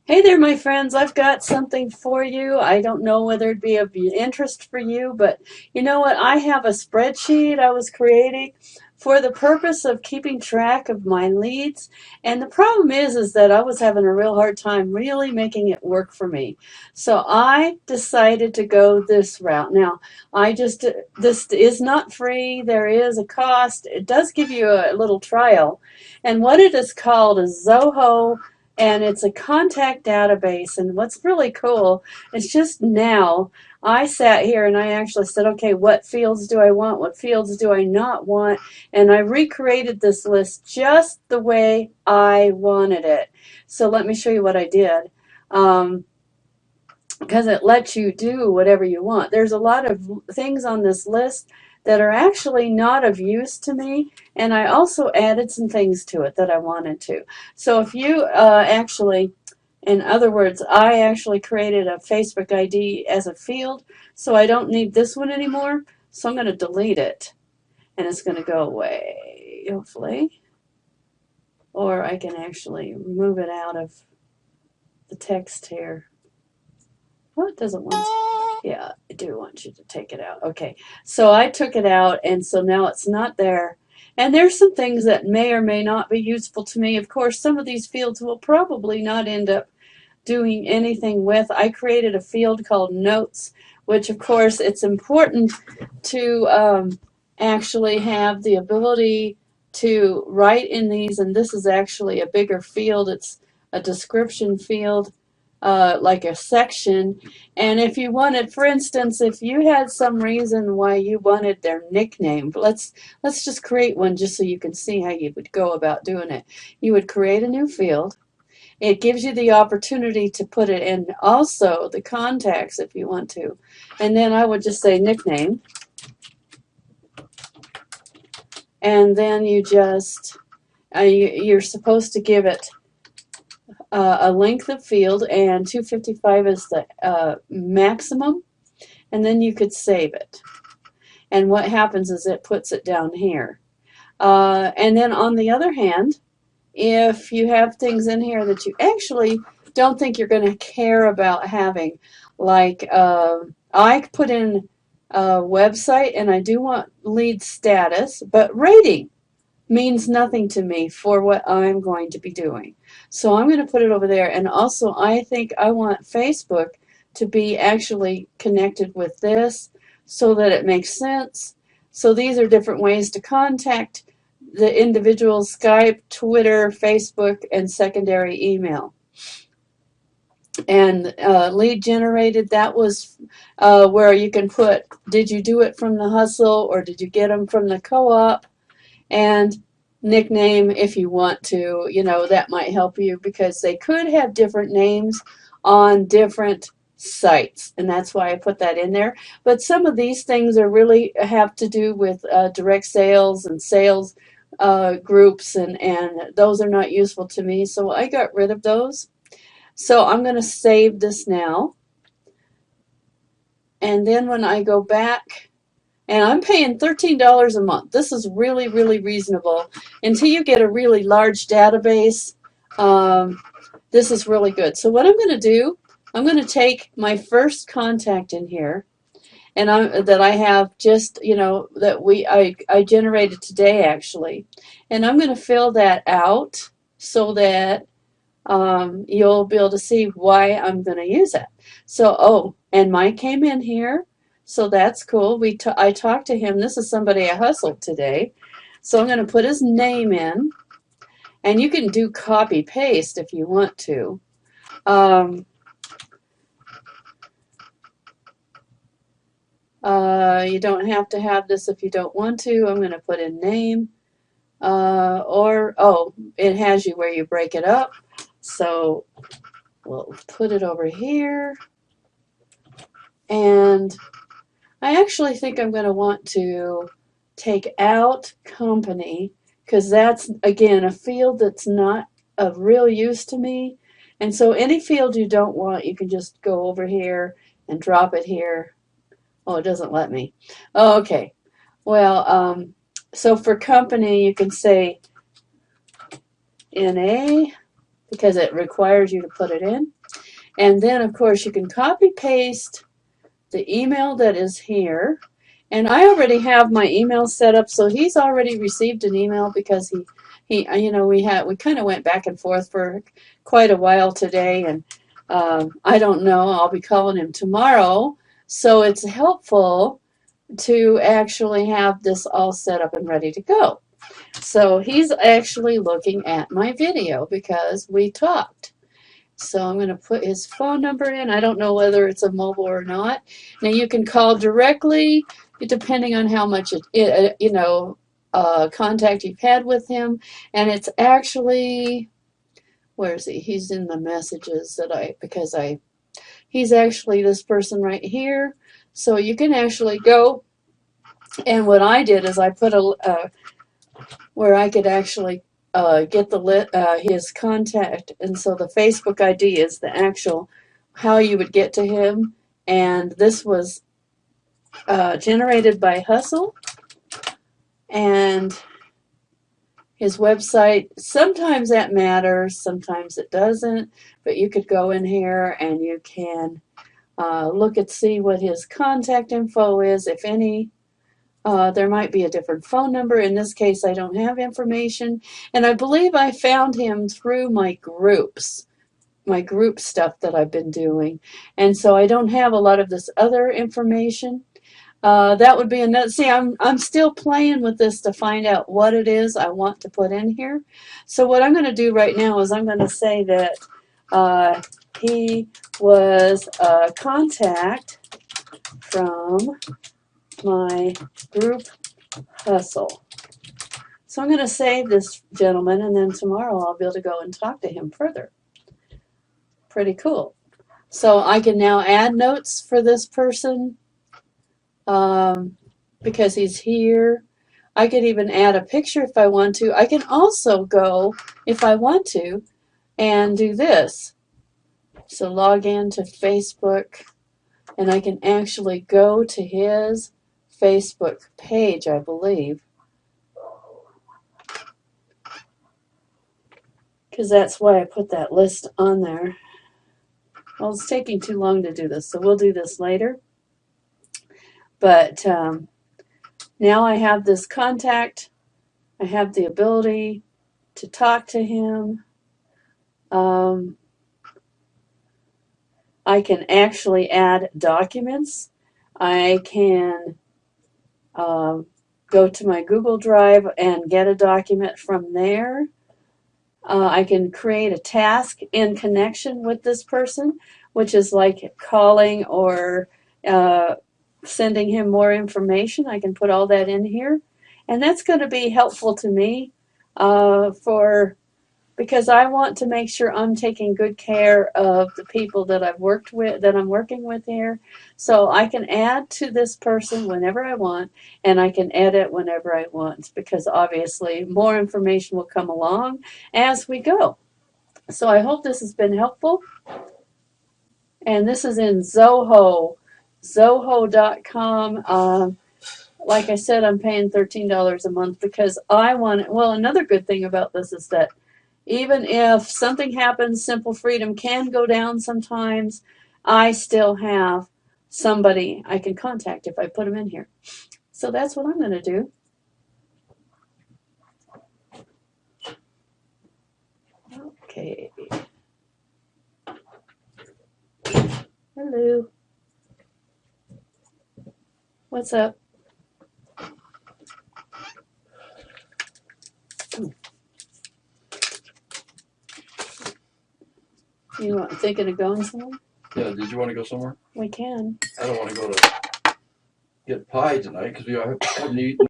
Hey there, my friends. I've got something for you. I don't know whether it'd be of interest for you, but you know what? I have a spreadsheet I was creating for the purpose of keeping track of my leads. And the problem is that I was having a real hard time really making it work for me. So I decided to go this route. Now, this is not free. There is a cost. It does give you a little trial. And what it is called is Zoho, and it's a contact database. And what's really cool is just now I sat here and I actually said, okay, what fields do I want? What fields do I not want? And I recreated this list just the way I wanted it. So let me show you what I did. Because it lets you do whatever you want. There's a lot of things on this list that are actually not of use to me, and I also added some things to it that I wanted to. So if you in other words, I actually created a Facebook ID as a field, so I don't need this one anymore, so I'm going to delete it, and it's going to go away, hopefully. Or I can actually move it out of the text here. Well, it doesn't want to. Yeah, I do want you to take it out. Okay, so I took it out, and so now it's not there. And there's some things that may or may not be useful to me. Of course, some of these fields will probably not end up doing anything with. I created a field called notes, which of course it's important to actually have the ability to write in these, and this is actually a bigger field. It's a description field, like a section. And if you wanted, for instance, if you had some reason why you wanted their nickname, let's just create one just so you can see how you would go about doing it. You would create a new field. It gives you the opportunity to put it in also the contacts if you want to. And then I would just say nickname. And then you're supposed to give it a length of field, and 255 is the maximum. And then you could save it. And what happens is it puts it down here. And then on the other hand, if you have things in here that you actually don't think you're going to care about having, like I put in a website and I do want lead status, but rating means nothing to me for what I'm going to be doing. So I'm going to put it over there. And also I think I want Facebook to be actually connected with this so that it makes sense. So these are different ways to contact the individuals: Skype, Twitter, Facebook, and secondary email. And lead generated, that was where you can put, did you do it from the hustle or did you get them from the co-op? And nickname, if you want to, that might help you because they could have different names on different sites, and that's why I put that in there. But some of these things are really have to do with direct sales and sales groups, and those are not useful to me, so I got rid of those. So I'm going to save this now, and then when I go back, and I'm paying $13 a month. This is really, really reasonable. Until you get a really large database, this is really good. So what I'm going to do, I'm going to take my first contact in here, and that I have just, that I generated today actually, and I'm going to fill that out so that you'll be able to see why I'm going to use it. So, and Mike came in here, so that's cool. I talked to him. This is somebody I hustled today. So I'm going to put his name in, and you can do copy paste if you want to. You don't have to have this if you don't want to. I'm going to put in name, it has you where you break it up. So we'll put it over here. And I actually think I'm going to want to take out company because that's, again, a field that's not of real use to me. And so any field you don't want, you can just go over here and drop it here. Oh, it doesn't let me. Oh, okay. Well, so for company, you can say NA, because it requires you to put it in. And then, of course, you can copy paste the email that is here. And I already have my email set up, so he's already received an email because we kind of went back and forth for quite a while today, and I don't know, I'll be calling him tomorrow. So it's helpful to actually have this all set up and ready to go. So he's actually looking at my video because we talked. So I'm going to put his phone number in. I don't know whether it's a mobile or not. Now you can call directly depending on how much contact you've had with him. And it's actually, where is he? He's in the messages he's actually this person right here. So you can actually go, and what I did is I put where I could actually get his contact, and so the Facebook ID is the actual how you would get to him, and this was generated by Hustle, and his website, sometimes that matters, sometimes it doesn't, but you could go in here and you can look and see what his contact info is, if any. There might be a different phone number. In this case, I don't have information. And I believe I found him through my group stuff that I've been doing. And so I don't have a lot of this other information. That would be another. See, I'm still playing with this to find out what it is I want to put in here. So what I'm going to do right now is I'm going to say that he was a contact from my group Hustle. So I'm going to save this gentleman, and then tomorrow I'll be able to go and talk to him further. Pretty cool. So I can now add notes for this person because he's here. I could even add a picture if I want to. I can also go, if I want to, and do this. So log in to Facebook, and I can actually go to his Facebook page, I believe, because that's why I put that list on there. Well, it's taking too long to do this, so we'll do this later. But now I have this contact. I have the ability to talk to him. I can actually add documents. I can go to my Google Drive and get a document from there. I can create a task in connection with this person, which is like calling or sending him more information. I can put all that in here. And that's going to be helpful to me because I want to make sure I'm taking good care of the people that I've worked with, that I'm working with here. So I can add to this person whenever I want, and I can edit whenever I want, because obviously more information will come along as we go. So I hope this has been helpful. And this is in Zoho, zoho.com. Like I said, I'm paying $13 a month because I want it. Well, another good thing about this is that even if something happens, Simple Freedom can go down sometimes, I still have somebody I can contact if I put them in here. So that's what I'm going to do. Okay. Hello. What's up? You thinking of going somewhere? Yeah, did you want to go somewhere? We can. I don't want to go to get pie tonight because we haven't eaten